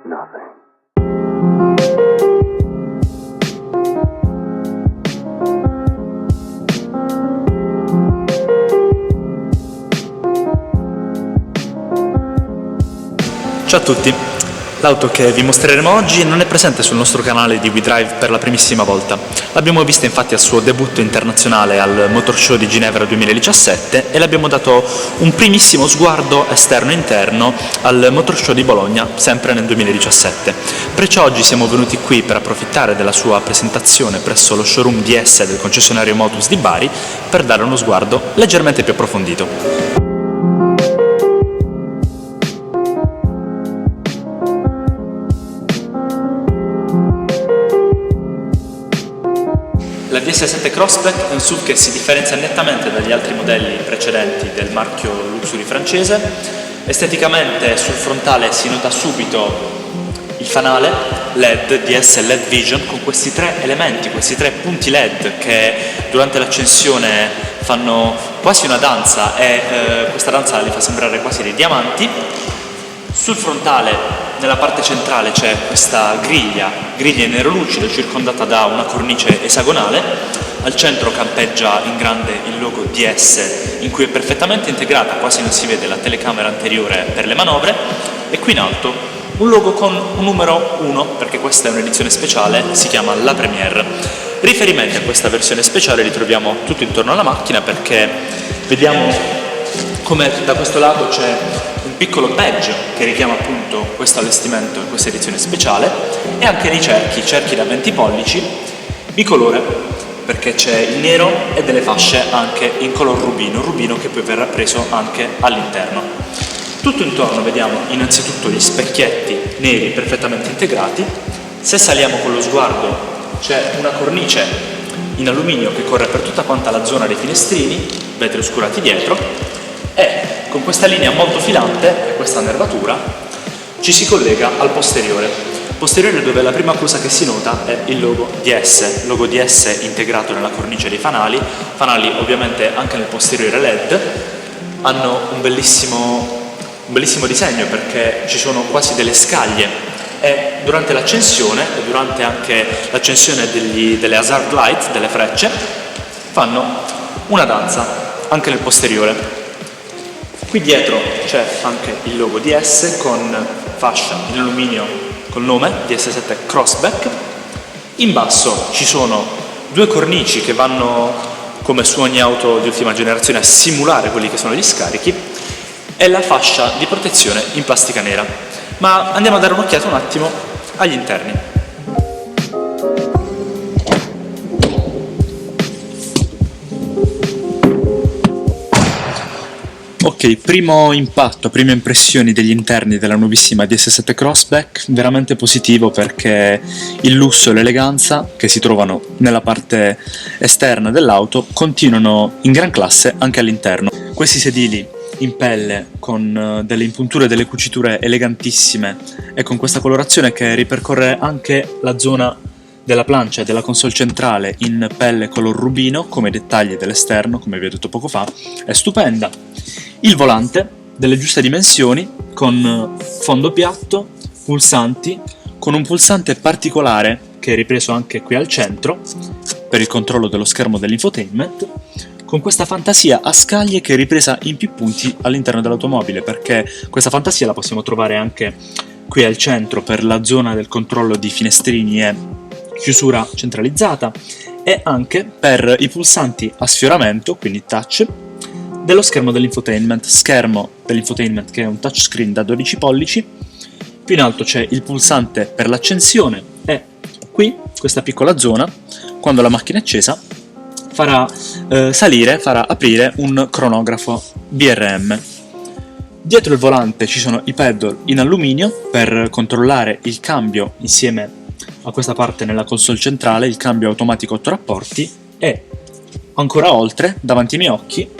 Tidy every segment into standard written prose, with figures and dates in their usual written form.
nothing. Ciao a tutti, l'auto che vi mostreremo oggi non è presente sul nostro canale di WeDrive per la primissima volta. L'abbiamo vista infatti al suo debutto internazionale al Motor Show di Ginevra 2017 e le abbiamo dato un primissimo sguardo esterno e interno al Motor Show di Bologna, sempre nel 2017. Perciò oggi siamo venuti qui per approfittare della sua presentazione presso lo showroom DS del concessionario Motus di Bari per dare uno sguardo leggermente più approfondito. La DS7 Crossback è un SUV che si differenzia nettamente dagli altri modelli precedenti del marchio Luxury francese. Esteticamente sul frontale si nota subito il fanale LED DS LED Vision con questi tre elementi, questi tre punti LED che durante l'accensione fanno quasi una danza e questa danza li fa sembrare quasi dei diamanti. Sul frontale, nella parte centrale, c'è questa griglia in nero lucido circondata da una cornice esagonale. Al centro campeggia in grande il logo DS in cui è perfettamente integrata, quasi non si vede, la telecamera anteriore per le manovre, e qui in alto un logo con un numero 1 perché questa è un'edizione speciale, si chiama La Première. Riferimenti a questa versione speciale li troviamo tutto intorno alla macchina perché vediamo come da questo lato c'è un piccolo badge che richiama appunto questo allestimento in questa edizione speciale, e anche nei cerchi da 20 pollici bicolore perché c'è il nero e delle fasce anche in color rubino che poi verrà preso anche all'interno. Tutto intorno vediamo innanzitutto gli specchietti neri perfettamente integrati. Se saliamo con lo sguardo c'è una cornice in alluminio che corre per tutta quanta la zona dei finestrini, vetri oscurati dietro, e con questa linea molto filante e questa nervatura ci si collega al posteriore dove la prima cosa che si nota è il logo DS integrato nella cornice dei fanali ovviamente anche nel posteriore LED. Hanno un bellissimo disegno perché ci sono quasi delle scaglie e durante l'accensione e durante anche l'accensione delle hazard light, delle frecce, fanno una danza anche nel posteriore. Qui dietro c'è anche il logo DS con fascia in alluminio col nome DS7 Crossback. In basso ci sono due cornici che vanno, come su ogni auto di ultima generazione, a simulare quelli che sono gli scarichi, e la fascia di protezione in plastica nera. Ma andiamo a dare un'occhiata un attimo agli interni. Ok, primo impatto, prime impressioni degli interni della nuovissima DS7 Crossback, veramente positivo perché il lusso e l'eleganza che si trovano nella parte esterna dell'auto continuano in gran classe anche all'interno. Questi sedili in pelle con delle impunture, delle cuciture elegantissime e con questa colorazione che ripercorre anche la zona della plancia e della console centrale in pelle color rubino come dettagli dell'esterno, come vi ho detto poco fa, è stupenda. Il volante delle giuste dimensioni con fondo piatto, pulsanti, con un pulsante particolare che è ripreso anche qui al centro per il controllo dello schermo dell'infotainment, con questa fantasia a scaglie che è ripresa in più punti all'interno dell'automobile, perché questa fantasia la possiamo trovare anche qui al centro per la zona del controllo di finestrini e chiusura centralizzata, e anche per i pulsanti a sfioramento, quindi touch, dello schermo dell'infotainment che è un touchscreen da 12 pollici. Più in alto c'è il pulsante per l'accensione e qui, questa piccola zona, quando la macchina è accesa, farà aprire un cronografo BRM. Dietro il volante ci sono i pedal in alluminio per controllare il cambio insieme a questa parte nella console centrale, il cambio automatico 8 rapporti, e ancora oltre, davanti ai miei occhi,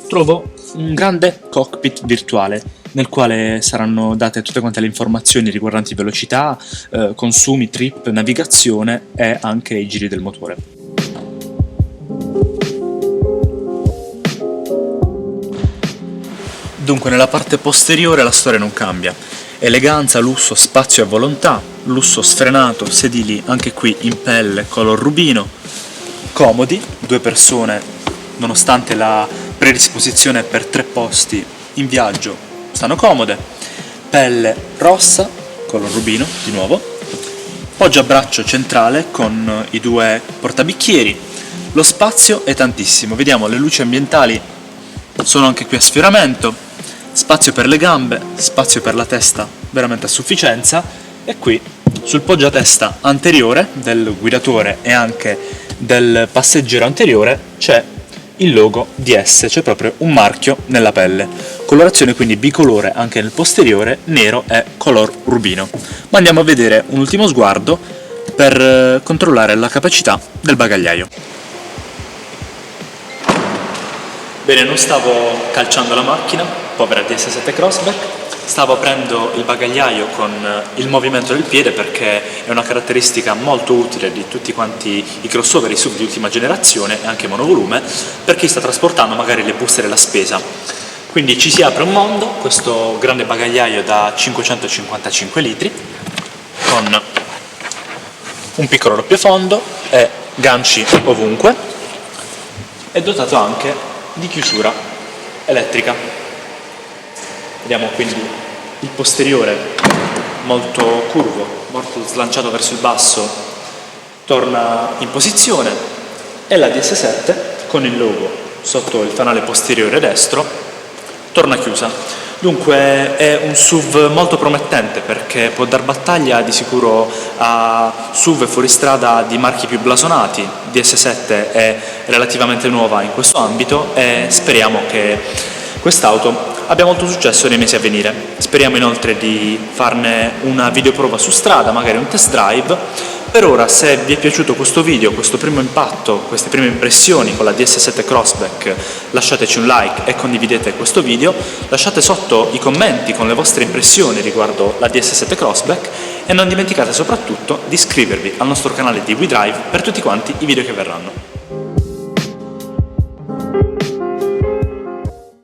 trovo un grande cockpit virtuale nel quale saranno date tutte quante le informazioni riguardanti velocità, consumi, trip, navigazione e anche i giri del motore. Dunque, nella parte posteriore la storia non cambia. Eleganza, lusso, spazio e volontà, lusso sfrenato, sedili anche qui in pelle color rubino, comodi, 2 persone nonostante la predisposizione per 3 posti in viaggio stanno comode, pelle rossa, color rubino di nuovo, poggiabraccio centrale con i 2 portabicchieri, lo spazio è tantissimo, vediamo le luci ambientali sono anche qui a sfioramento, spazio per le gambe, spazio per la testa veramente a sufficienza, e qui sul poggiatesta anteriore del guidatore e anche del passeggero anteriore c'è il logo DS, c'è proprio un marchio nella pelle, colorazione quindi bicolore anche nel posteriore, nero e color rubino. Ma andiamo a vedere un ultimo sguardo per controllare la capacità del bagagliaio. Bene, non stavo calciando la macchina, povera DS7 Crossback, stavo aprendo il bagagliaio con il movimento del piede perché è una caratteristica molto utile di tutti quanti i crossover, i SUV di ultima generazione e anche monovolume, per chi sta trasportando magari le buste della spesa. Quindi ci si apre un mondo, questo grande bagagliaio da 555 litri, con un piccolo doppiofondo e ganci ovunque, è dotato anche di chiusura elettrica. Vediamo quindi il posteriore molto curvo, molto slanciato verso il basso, torna in posizione, e la DS7 con il logo sotto il fanale posteriore destro torna chiusa. Dunque è un SUV molto promettente perché può dar battaglia di sicuro a SUV fuoristrada di marchi più blasonati. DS7 è relativamente nuova in questo ambito e speriamo che quest'auto abbia molto successo nei mesi a venire. Speriamo inoltre di farne una videoprova su strada, magari un test drive. Per ora, se vi è piaciuto questo video, questo primo impatto, queste prime impressioni con la DS7 Crossback, lasciateci un like e condividete questo video, lasciate sotto i commenti con le vostre impressioni riguardo la DS7 Crossback e non dimenticate soprattutto di iscrivervi al nostro canale di WeDrive per tutti quanti i video che verranno.